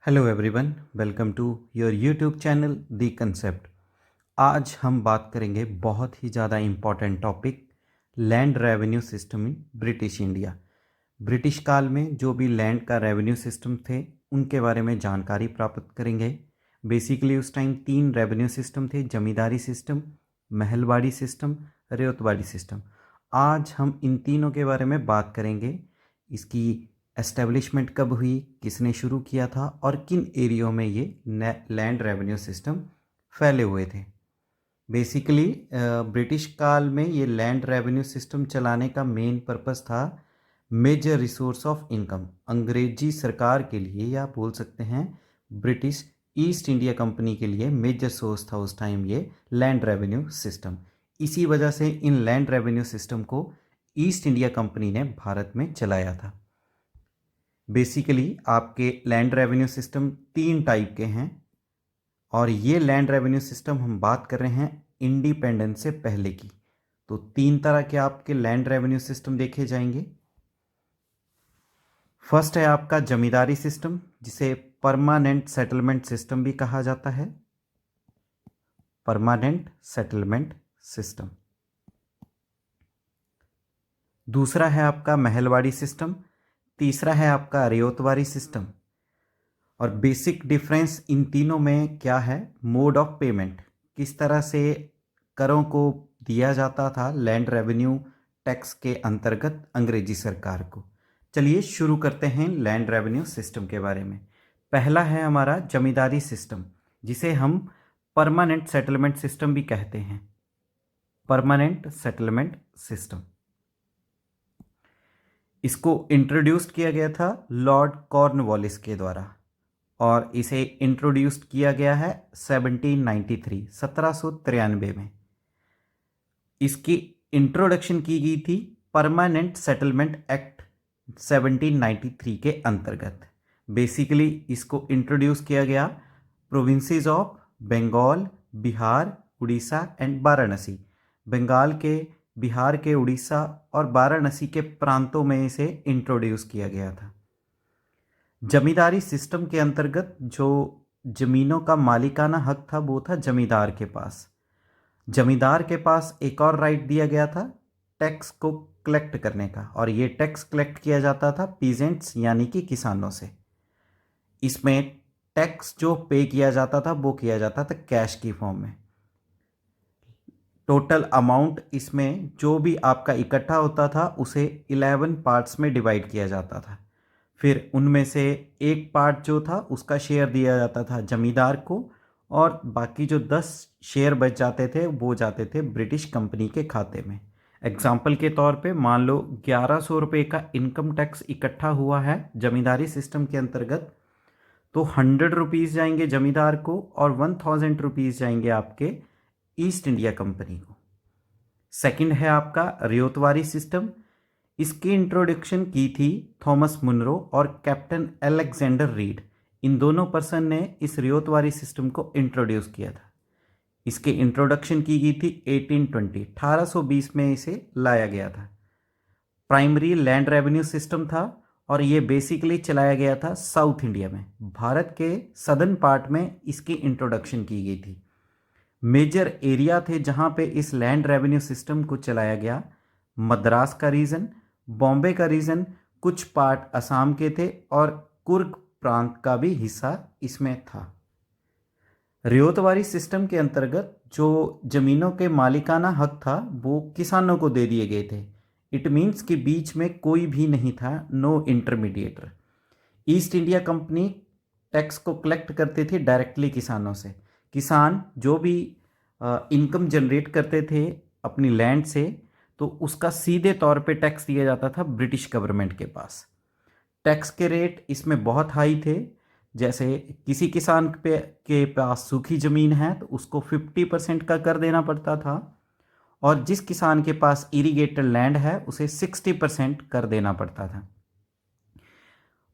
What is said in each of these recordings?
Hello everyone, welcome to your YouTube channel the concept. आज हम बात करेंगे बहुत ही ज़्यादा important topic, land revenue system in British India. British काल में जो भी लैंड का रेवेन्यू सिस्टम थे उनके बारे में जानकारी प्राप्त करेंगे। बेसिकली उस टाइम 3 रेवेन्यू सिस्टम थे, जमींदारी system, Mahalwari system, ryotwari system. आज हम इन तीनों के बारे में बात करेंगे। इसकी एस्टेब्लिशमेंट कब हुई, किसने शुरू किया था और किन एरियो में ये लैंड रेवेन्यू सिस्टम फैले हुए थे। बेसिकली ब्रिटिश काल में ये लैंड रेवेन्यू सिस्टम चलाने का मेन पर्पस था मेजर रिसोर्स ऑफ इनकम। अंग्रेजी सरकार के लिए, या आप बोल सकते हैं ब्रिटिश ईस्ट इंडिया कंपनी के लिए मेजर सोर्स था उस टाइम ये लैंड रेवेन्यू सिस्टम। इसी वजह से इन लैंड रेवेन्यू सिस्टम को ईस्ट इंडिया कंपनी ने भारत में चलाया था। बेसिकली आपके लैंड रेवेन्यू सिस्टम 3 टाइप के हैं और ये लैंड रेवेन्यू सिस्टम हम बात कर रहे हैं इंडिपेंडेंस से पहले की। तो 3 तरह के आपके लैंड रेवेन्यू सिस्टम देखे जाएंगे। फर्स्ट है आपका जमींदारी सिस्टम, जिसे परमानेंट सेटलमेंट सिस्टम भी कहा जाता है। Permanent settlement system. दूसरा है आपका महलवाड़ी सिस्टम। तीसरा है आपका रेतवाड़ी सिस्टम। और बेसिक डिफरेंस इन तीनों में क्या है, मोड ऑफ पेमेंट, किस तरह से करों को दिया जाता था लैंड रेवेन्यू टैक्स के अंतर्गत अंग्रेजी सरकार को। चलिए शुरू करते हैं लैंड रेवेन्यू सिस्टम के बारे में। पहला है हमारा जमींदारी सिस्टम, जिसे हम परमानेंट सेटलमेंट सिस्टम भी कहते हैं। परमानेंट सेटलमेंट सिस्टम, इसको इंट्रोड्यूस किया गया था लॉर्ड कॉर्नवालिस के द्वारा और इसे इंट्रोड्यूस किया गया है 1793 में। इसकी इंट्रोडक्शन की गई थी परमानेंट सेटलमेंट एक्ट 1793 के अंतर्गत। बेसिकली इसको इंट्रोड्यूस किया गया provinces of Bengal, Bihar, Orissa and Varanasi. Bengal के, बिहार के, उड़ीसा और वाराणसी के प्रांतों में इसे इंट्रोड्यूस किया गया था। जमींदारी सिस्टम के अंतर्गत जो जमीनों का मालिकाना हक था वो था जमींदार के पास। जमींदार के पास एक और राइट दिया गया था टैक्स को कलेक्ट करने का, और ये टैक्स कलेक्ट किया जाता था पीजेंट्स यानी कि किसानों से। इसमें टैक्स जो पे किया जाता था वो किया जाता था कैश की फॉर्म में। टोटल अमाउंट इसमें जो भी आपका इकट्ठा होता था उसे 11 पार्ट्स में डिवाइड किया जाता था। फिर उनमें से एक पार्ट जो था उसका शेयर दिया जाता था जमींदार को, और बाकी जो 10 शेयर बच जाते थे वो जाते थे ब्रिटिश कंपनी के खाते में। एग्जाम्पल के तौर पे मान लो 1100 रुपये का इनकम टैक्स इकट्ठा हुआ है जमींदारी सिस्टम के अंतर्गत, तो 100 रुपीज़ जाएंगे जमींदार को और 1000 रुपीज़ जाएंगे आपके ईस्ट इंडिया कंपनी को। सेकंड है आपका रेतवाड़ी सिस्टम। इसकी इंट्रोडक्शन की थी थॉमस मुनरो और कैप्टन अलेक्जेंडर रीड। इन दोनों पर्सन ने इस रेतवाड़ी सिस्टम को इंट्रोड्यूस किया था। इसके इंट्रोडक्शन की गई थी 1820 में इसे लाया गया था। प्राइमरी लैंड रेवेन्यू सिस्टम था और ये बेसिकली चलाया गया था साउथ इंडिया में। भारत के सदर्न पार्ट में इसकी इंट्रोडक्शन की गई थी। मेजर एरिया थे जहां पे इस लैंड रेवेन्यू सिस्टम को चलाया गया। मद्रास का रीजन, बॉम्बे का रीजन, कुछ पार्ट असम के थे और कुर्ग प्रांत का भी हिस्सा इसमें था। रेतवाड़ी सिस्टम के अंतर्गत जो जमीनों के मालिकाना हक था वो किसानों को दे दिए गए थे। इट मीन्स कि बीच में कोई भी नहीं था, no intermediator. East India company tax को कलेक्ट करती थी डायरेक्टली किसानों से। किसान जो भी इनकम जनरेट करते थे अपनी लैंड से, तो उसका सीधे तौर पे टैक्स दिया जाता था ब्रिटिश गवर्नमेंट के पास। टैक्स के रेट इसमें बहुत हाई थे। जैसे किसी किसान के पास सूखी ज़मीन है तो उसको 50% का कर देना पड़ता था, और जिस किसान के पास इरीगेटेड लैंड है उसे 60% कर देना पड़ता था।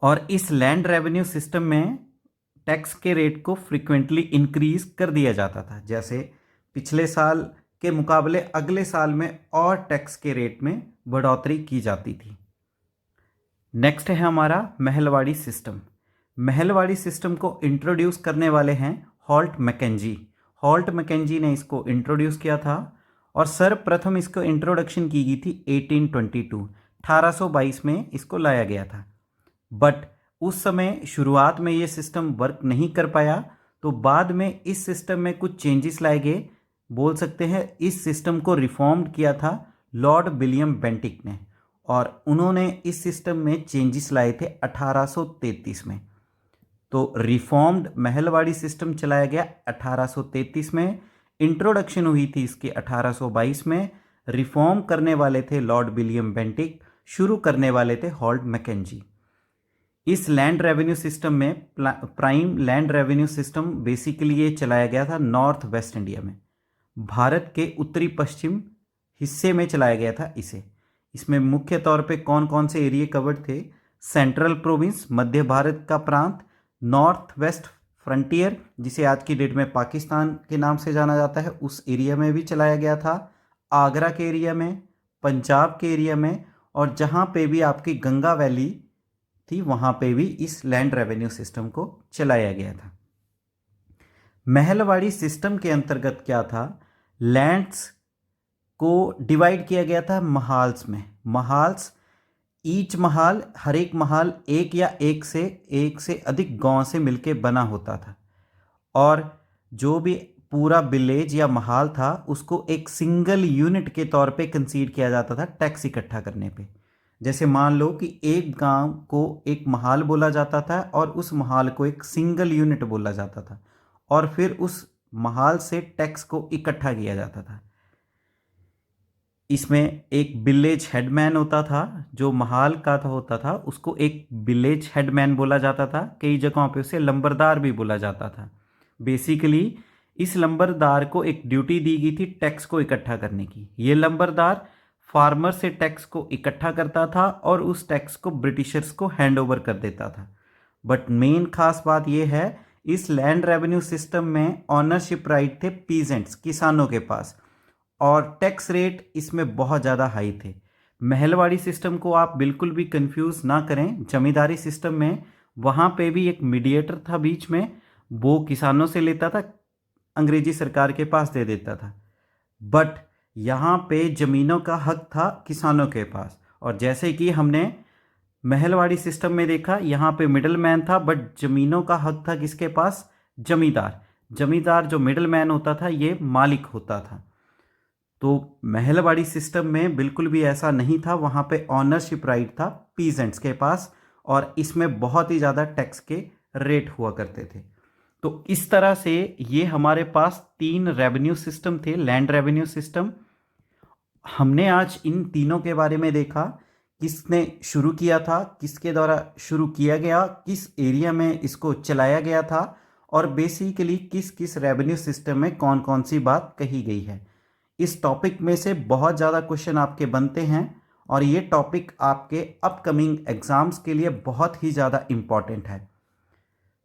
और इस लैंड रेवेन्यू सिस्टम में टैक्स के रेट को फ्रिक्वेंटली इंक्रीज कर दिया जाता था। जैसे पिछले साल के मुकाबले अगले साल में और टैक्स के रेट में बढ़ोतरी की जाती थी। नेक्स्ट है हमारा महलवाड़ी सिस्टम। महलवाड़ी सिस्टम को इंट्रोड्यूस करने वाले हैं हॉल्ट मैकेंजी। हॉल्ट मैकेंजी ने इसको इंट्रोड्यूस किया था और सर्वप्रथम इसको इंट्रोडक्शन की गई थी 1822 में इसको लाया गया था। बट उस समय शुरुआत में ये सिस्टम वर्क नहीं कर पाया, तो बाद में इस सिस्टम में कुछ चेंजेस लाए गए। बोल सकते हैं इस सिस्टम को रिफॉर्म्ड किया था लॉर्ड विलियम बेंटिक ने, और उन्होंने इस सिस्टम में चेंजेस लाए थे 1833 में। तो रिफॉर्म्ड महलवाड़ी सिस्टम चलाया गया 1833 में, इंट्रोडक्शन हुई थी इसकी 1822 में। रिफॉर्म करने वाले थे लॉर्ड विलियम बेंटिक, शुरू करने वाले थे हॉल्ट मैकेंजी। इस लैंड रेवेन्यू सिस्टम में prime land revenue system basically ये चलाया गया था नॉर्थ वेस्ट इंडिया में, भारत के उत्तरी पश्चिम हिस्से में चलाया गया था इसे। इसमें मुख्य तौर पे कौन कौन से एरिया कवर्ड थे? सेंट्रल प्रोविंस, मध्य भारत का प्रांत, नॉर्थ वेस्ट फ्रंटियर जिसे आज की डेट में पाकिस्तान के नाम से जाना जाता है, उस एरिया में भी चलाया गया था, आगरा के एरिया में, पंजाब के एरिया में, और जहाँ पे भी आपकी गंगा वैली थी वहाँ पे भी इस लैंड रेवेन्यू सिस्टम को चलाया गया था। महलवाड़ी सिस्टम के अंतर्गत क्या था? लैंड्स को डिवाइड किया गया था महाल्स में। महाल्स, ईच महाल, हर एक महाल एक या एक से अधिक गांव से मिलके बना होता था, और जो भी पूरा विलेज या महाल था उसको एक सिंगल यूनिट के तौर पे कंसीडर किया जाता था टैक्स इकट्ठा करने पे। जैसे मान लो कि एक गांव को एक महाल बोला जाता था और उस महाल को एक सिंगल यूनिट बोला जाता था, और फिर उस महाल से टैक्स को इकट्ठा किया जाता था। इसमें एक विलेज हेडमैन होता था, जो महाल का होता था उसको एक विलेज हेडमैन बोला जाता था। कई जगहों पे उसे लंबरदार भी बोला जाता था। बेसिकली इस लंबरदार को एक ड्यूटी दी गई थी टैक्स को इकट्ठा करने की। ये लंबरदार फार्मर से टैक्स को इकट्ठा करता था और उस टैक्स को ब्रिटिशर्स को हैंड ओवर कर देता था। बट मेन खास बात यह है, इस लैंड रेवेन्यू सिस्टम में ऑनरशिप राइट थे पीजेंट्स, किसानों के पास, और टैक्स रेट इसमें बहुत ज़्यादा हाई थे। महलवाड़ी सिस्टम को आप बिल्कुल भी कंफ्यूज ना करें जमींदारी सिस्टम में। वहाँ पे भी एक मीडिएटर था बीच में, वो किसानों से लेता था, अंग्रेजी सरकार के पास दे देता था। बट यहाँ पे ज़मीनों का हक था किसानों के पास, और जैसे कि हमने महलवाड़ी सिस्टम में देखा, यहाँ पे मिडल मैन था, बट ज़मीनों का हक था किसके पास? जमींदार। जमींदार जो मिडल मैन होता था ये मालिक होता था। तो महलवाड़ी सिस्टम में बिल्कुल भी ऐसा नहीं था, वहाँ पे ऑनरशिप राइट था पीजेंट्स के पास, और इसमें बहुत ही ज़्यादा टैक्स के रेट हुआ करते थे। तो इस तरह से ये हमारे पास 3 रेवेन्यू सिस्टम थे, लैंड रेवेन्यू सिस्टम। हमने आज इन तीनों के बारे में देखा, किसने शुरू किया था, किसके द्वारा शुरू किया गया, किस एरिया में इसको चलाया गया था, और बेसिकली किस किस रेवेन्यू सिस्टम में कौन कौन सी बात कही गई है। इस टॉपिक में से बहुत ज़्यादा क्वेश्चन आपके बनते हैं, और ये टॉपिक आपके अपकमिंग एग्ज़ाम्स के लिए बहुत ही ज़्यादा इम्पॉर्टेंट है।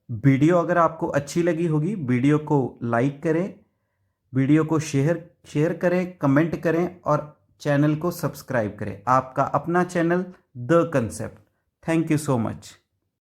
वीडियो अगर आपको अच्छी लगी होगी, वीडियो को लाइक करें, वीडियो को शेयर करें, कमेंट करें, और चैनल को सब्सक्राइब करें। आपका अपना channel the concept. Thank you so much.